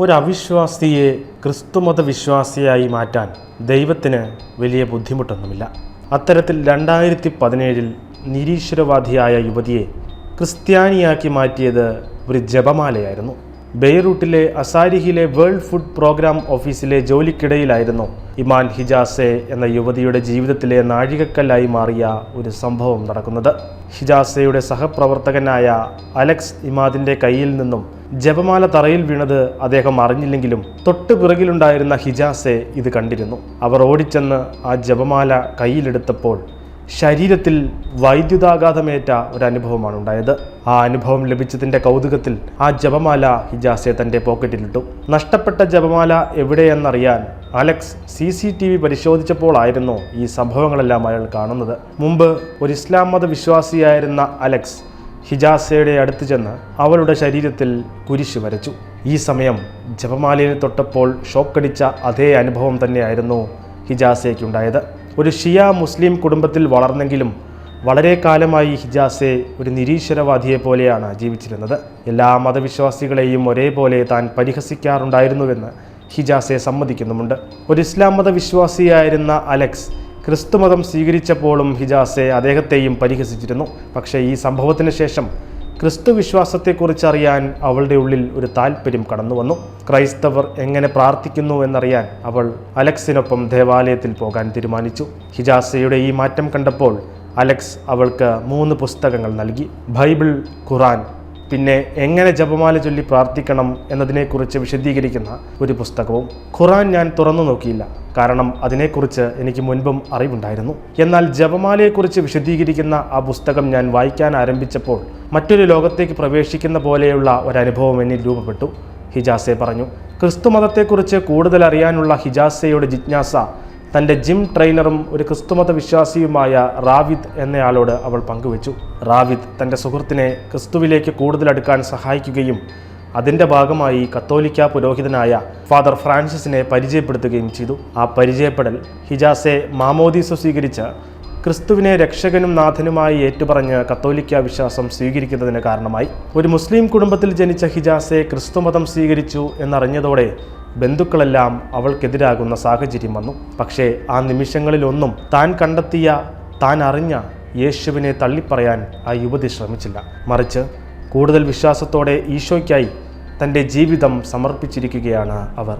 ഒരു അവിശ്വാസിയെ ക്രിസ്തുമത വിശ്വാസിയായി മാറ്റാൻ ദൈവത്തിന് വലിയ ബുദ്ധിമുട്ടൊന്നുമില്ല. അത്തരത്തിൽ 2017 നിരീശ്വരവാദിയായ യുവതിയെ ക്രിസ്ത്യാനിയാക്കി മാറ്റിയത് ഒരു ജപമാലയായിരുന്നു. ബെയ്റൂട്ടിലെ അസാരിഹിലെ വേൾഡ് ഫുഡ് പ്രോഗ്രാം ഓഫീസിലെ ജോലിക്കിടയിലായിരുന്നു ഇമാൻ ഹിജാസെ എന്ന യുവതിയുടെ ജീവിതത്തിലെ നാഴികക്കല്ലായി മാറിയ ഒരു സംഭവം നടക്കുന്നത്. ഹിജാസയുടെ സഹപ്രവർത്തകനായ അലക്സ് ഇമാദിന്റെ കയ്യിൽ നിന്നും ജപമാല തറയിൽ വീണത് അദ്ദേഹം അറിഞ്ഞില്ലെങ്കിലും തൊട്ടു പിറകിലുണ്ടായിരുന്ന ഹിജാസെ ഇത് കണ്ടിരുന്നു. അവർ ഓടിച്ചെന്ന് ആ ജപമാല കയ്യിലെടുത്തപ്പോൾ ശരീരത്തിൽ വൈദ്യുതാഘാതമേറ്റ ഒരനുഭവമാണ് ഉണ്ടായത്. ആ അനുഭവം ലഭിച്ചതിൻ്റെ കൗതുകത്തിൽ ആ ജപമാല ഹിജാസെ തൻ്റെ പോക്കറ്റിലിട്ടു. നഷ്ടപ്പെട്ട ജപമാല എവിടെയെന്നറിയാൻ അലക്സ് CCTV പരിശോധിച്ചപ്പോഴായിരുന്നു ഈ സംഭവങ്ങളെല്ലാം അയാൾ കാണുന്നത്. മുമ്പ് ഒരു ഇസ്ലാം മത വിശ്വാസിയായിരുന്ന അലക്സ് ഹിജാസയുടെ അടുത്ത് ചെന്ന് അവളുടെ ശരീരത്തിൽ കുരിശ് വരച്ചു. ഈ സമയം ജപമാലയിൽ തൊട്ടപ്പോൾ ഷോക്കടിച്ച അതേ അനുഭവം തന്നെയായിരുന്നു ഹിജാസയ്ക്കുണ്ടായത്. ഒരു ഷിയ മുസ്ലിം കുടുംബത്തിൽ വളർന്നെങ്കിലും വളരെ കാലമായി ഹിജാസെ ഒരു നിരീശ്വരവാദിയെ പോലെയാണ് ജീവിച്ചിരുന്നത്. എല്ലാ മതവിശ്വാസികളെയും ഒരേപോലെ താൻ പരിഹസിക്കാറുണ്ടായിരുന്നുവെന്ന് ഹിജാസെ സമ്മതിക്കുന്നുമുണ്ട്. ഒരു ഇസ്ലാം മതവിശ്വാസിയായിരുന്ന അലക്സ് ക്രിസ്തുമതം സ്വീകരിച്ചപ്പോഴും ഹിജാസെ അദ്ദേഹത്തെയും പരിഹസിച്ചിരുന്നു. പക്ഷേ ഈ സംഭവത്തിന് ശേഷം ക്രിസ്തു വിശ്വാസത്തെക്കുറിച്ചറിയാൻ അവളുടെ ഉള്ളിൽ ഒരു താല്പര്യം കടന്നു വന്നു. ക്രൈസ്തവർ എങ്ങനെ പ്രാർത്ഥിക്കുന്നു എന്നറിയാൻ അവൾ അലക്സിനൊപ്പം ദേവാലയത്തിൽ പോകാൻ തീരുമാനിച്ചു. ഹിജാസയുടെ ഈ മാറ്റം കണ്ടപ്പോൾ അലക്സ് അവൾക്ക് 3 പുസ്തകങ്ങൾ നൽകി. ബൈബിൾ, ഖുറാൻ, പിന്നെ എങ്ങനെ ജപമാല ചൊല്ലി പ്രാർത്ഥിക്കണം എന്നതിനെക്കുറിച്ച് വിശദീകരിക്കുന്ന ഒരു പുസ്തകവും. ഖുറാൻ ഞാൻ തുറന്നു നോക്കിയില്ല, കാരണം അതിനെക്കുറിച്ച് എനിക്ക് മുൻപും അറിവുണ്ടായിരുന്നു. എന്നാൽ ജപമാലയെക്കുറിച്ച് വിശദീകരിക്കുന്ന ആ പുസ്തകം ഞാൻ വായിക്കാൻ ആരംഭിച്ചപ്പോൾ മറ്റൊരു ലോകത്തേക്ക് പ്രവേശിക്കുന്ന പോലെയുള്ള ഒരനുഭവം എന്നിൽ രൂപപ്പെട്ടു, ഹിജാസെ പറഞ്ഞു. ക്രിസ്തുമതത്തെക്കുറിച്ച് കൂടുതൽ അറിയാനുള്ള ഹിജാസയുടെ ജിജ്ഞാസ തൻ്റെ ജിം ട്രെയിനറും ഒരു ക്രിസ്തുമത വിശ്വാസിയുമായ റാവിദ് എന്നയാളോട് അവൾ പങ്കുവച്ചു. റാവിദ് തൻ്റെ സുഹൃത്തിനെ ക്രിസ്തുവിലേക്ക് കൂടുതൽ അടുക്കാൻ സഹായിക്കുകയും അതിൻ്റെ ഭാഗമായി കത്തോലിക്ക പുരോഹിതനായ ഫാദർ ഫ്രാൻസിസിനെ പരിചയപ്പെടുത്തുകയും ചെയ്തു. ആ പരിചയപ്പെടൽ ഹിജാസെ മാമോദീസ സ്വീകരിച്ച് ക്രിസ്തുവിനെ രക്ഷകനും നാഥനുമായി ഏറ്റുപറഞ്ഞ് കത്തോലിക്ക വിശ്വാസം സ്വീകരിക്കുന്നതിന് കാരണമായി. ഒരു മുസ്ലിം കുടുംബത്തിൽ ജനിച്ച ഹിജാസെ ക്രിസ്തുമതം സ്വീകരിച്ചു എന്നറിഞ്ഞതോടെ ബന്ധുക്കളെല്ലാം അവൾക്കെതിരാകുന്ന സാഹചര്യം വന്നു. പക്ഷേ ആ നിമിഷങ്ങളിലൊന്നും താൻ കണ്ടെത്തിയ, താൻ അറിഞ്ഞ യേശുവിനെ തള്ളിപ്പറയാൻ ആ യുവതി ശ്രമിച്ചില്ല. മറിച്ച് കൂടുതൽ വിശ്വാസത്തോടെ ഈശോയ്ക്കായി തൻ്റെ ജീവിതം സമർപ്പിച്ചിരിക്കുകയാണ് അവർ.